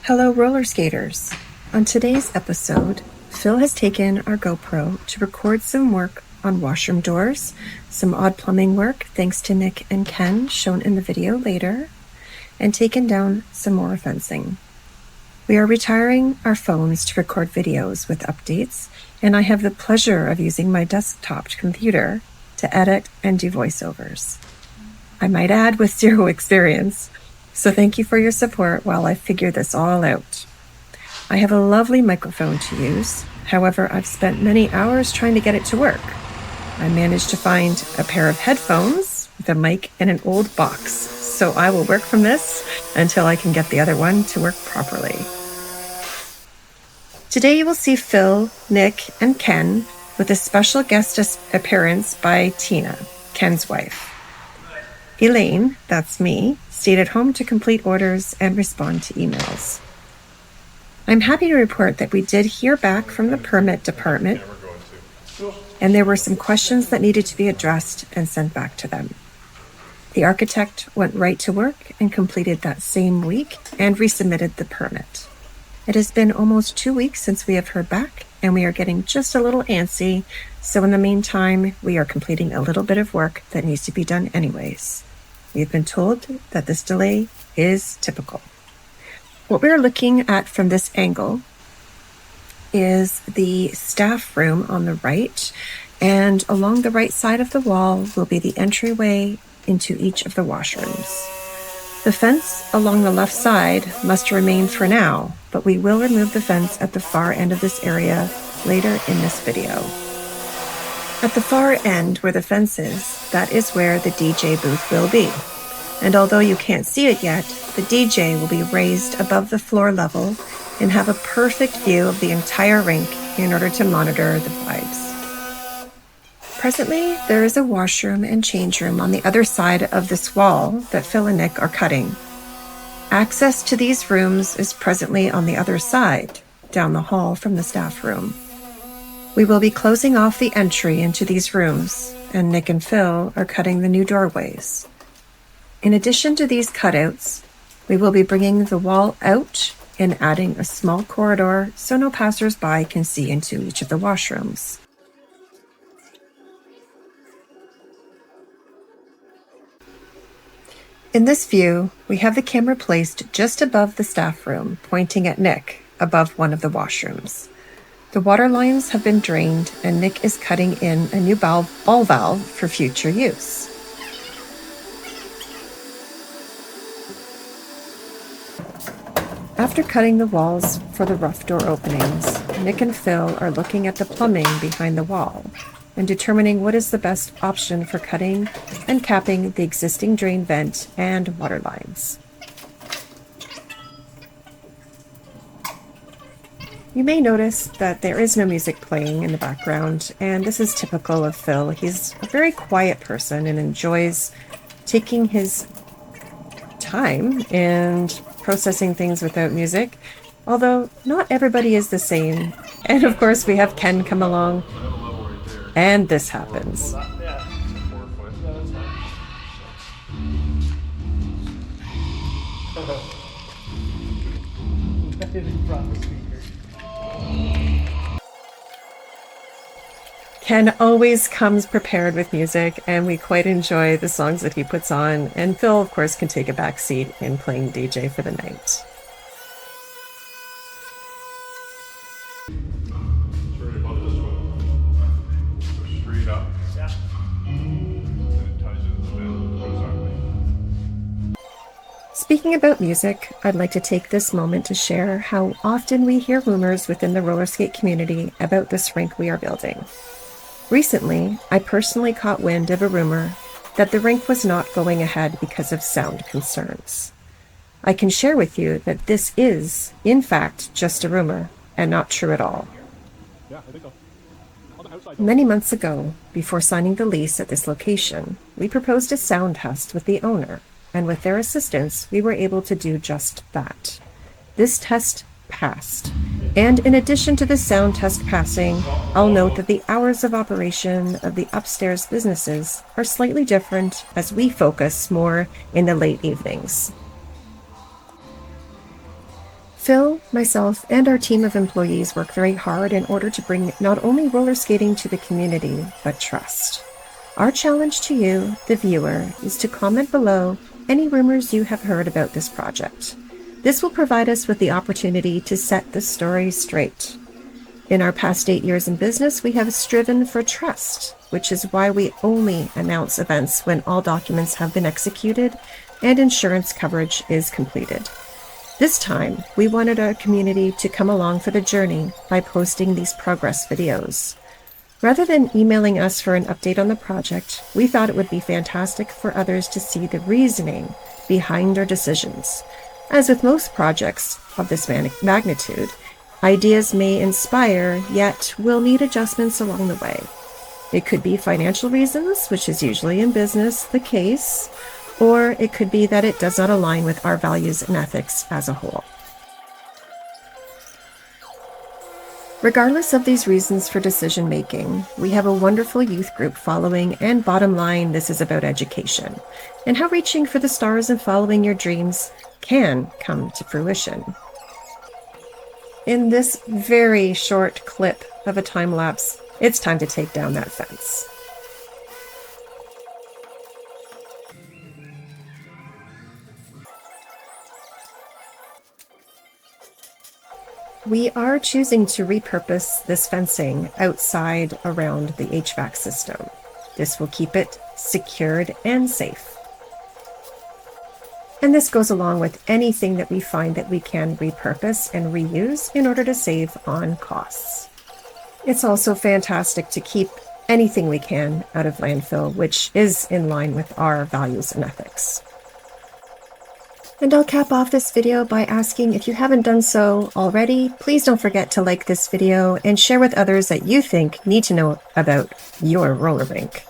Hello, roller skaters. On today's episode, Phil has taken our GoPro to record some work on washroom doors, some odd plumbing work thanks to Nick and Ken shown in the video later, and taken down some more fencing. We are retiring our phones to record videos with updates, and I have the pleasure of using my desktop computer to edit and do voiceovers. I might add with zero experience, so thank you for your support while I figure this all out. I have a lovely microphone to use. However, I've spent many hours trying to get it to work. I managed to find a pair of headphones with a mic in an old box, so I will work from this until I can get the other one to work properly. Today you will see Phil, Nick, and Ken with a special guest appearance by Tina, Ken's wife. Elaine, that's me, stayed at home to complete orders and respond to emails. I'm happy to report that we did hear back from the permit department, and there were some questions that needed to be addressed and sent back to them. The architect went right to work and completed that same week and resubmitted the permit. It has been almost 2 weeks since we have heard back, and we are getting just a little antsy, so in the meantime, we are completing a little bit of work that needs to be done anyways. We have been told that this delay is typical. What we're looking at from this angle is the staff room on the right, and along the right side of the wall will be the entryway into each of the washrooms. The fence along the left side must remain for now, but we will remove the fence at the far end of this area later in this video. At the far end where the fence is, that is where the DJ booth will be. And although you can't see it yet, the DJ will be raised above the floor level and have a perfect view of the entire rink in order to monitor the vibes. Presently, there is a washroom and change room on the other side of this wall that Phil and Nick are cutting. Access to these rooms is presently on the other side, down the hall from the staff room. We will be closing off the entry into these rooms, and Nick and Phil are cutting the new doorways. In addition to these cutouts, we will be bringing the wall out and adding a small corridor so no passers-by can see into each of the washrooms. In this view, we have the camera placed just above the staff room, pointing at Nick above one of the washrooms. The water lines have been drained, and Nick is cutting in a new ball valve for future use. After cutting the walls for the rough door openings, Nick and Phil are looking at the plumbing behind the wall and determining what is the best option for cutting and capping the existing drain vent and water lines. You may notice that there is no music playing in the background, and this is typical of Phil. He's a very quiet person and enjoys taking his time and processing things without music, although not everybody is the same. And of course, we have Ken come along, and this happens. Ken always comes prepared with music, and we quite enjoy the songs that he puts on, and Phil, of course, can take a back seat in playing DJ for the night. Speaking about music, I'd like to take this moment to share how often we hear rumors within the roller skate community about this rink we are building. Recently, I personally caught wind of a rumor that the rink was not going ahead because of sound concerns. I can share with you that this is, in fact, just a rumor and not true at all. Many months ago, before signing the lease at this location, we proposed a sound test with the owner, and with their assistance, we were able to do just that. This test passed. And in addition to the sound test passing, I'll note that the hours of operation of the upstairs businesses are slightly different as we focus more in the late evenings. Phil, myself, and our team of employees work very hard in order to bring not only roller skating to the community, but trust. Our challenge to you, the viewer, is to comment below any rumors you have heard about this project. This will provide us with the opportunity to set the story straight. In our past 8 years in business, we have striven for trust, which is why we only announce events when all documents have been executed and insurance coverage is completed. This time, we wanted our community to come along for the journey by posting these progress videos. Rather than emailing us for an update on the project, we thought it would be fantastic for others to see the reasoning behind our decisions. As with most projects of this magnitude, ideas may inspire, yet will need adjustments along the way. It could be financial reasons, which is usually in business the case, or it could be that it does not align with our values and ethics as a whole. Regardless of these reasons for decision making, we have a wonderful youth group following, and bottom line, this is about education and how reaching for the stars and following your dreams can come to fruition. In this very short clip of a time lapse, it's time to take down that fence. We are choosing to repurpose this fencing outside around the HVAC system. This will keep it secured and safe. And this goes along with anything that we find that we can repurpose and reuse in order to save on costs. It's also fantastic to keep anything we can out of landfill, which is in line with our values and ethics. And I'll cap off this video by asking, if you haven't done so already, please don't forget to like this video and share with others that you think need to know about your roller rink.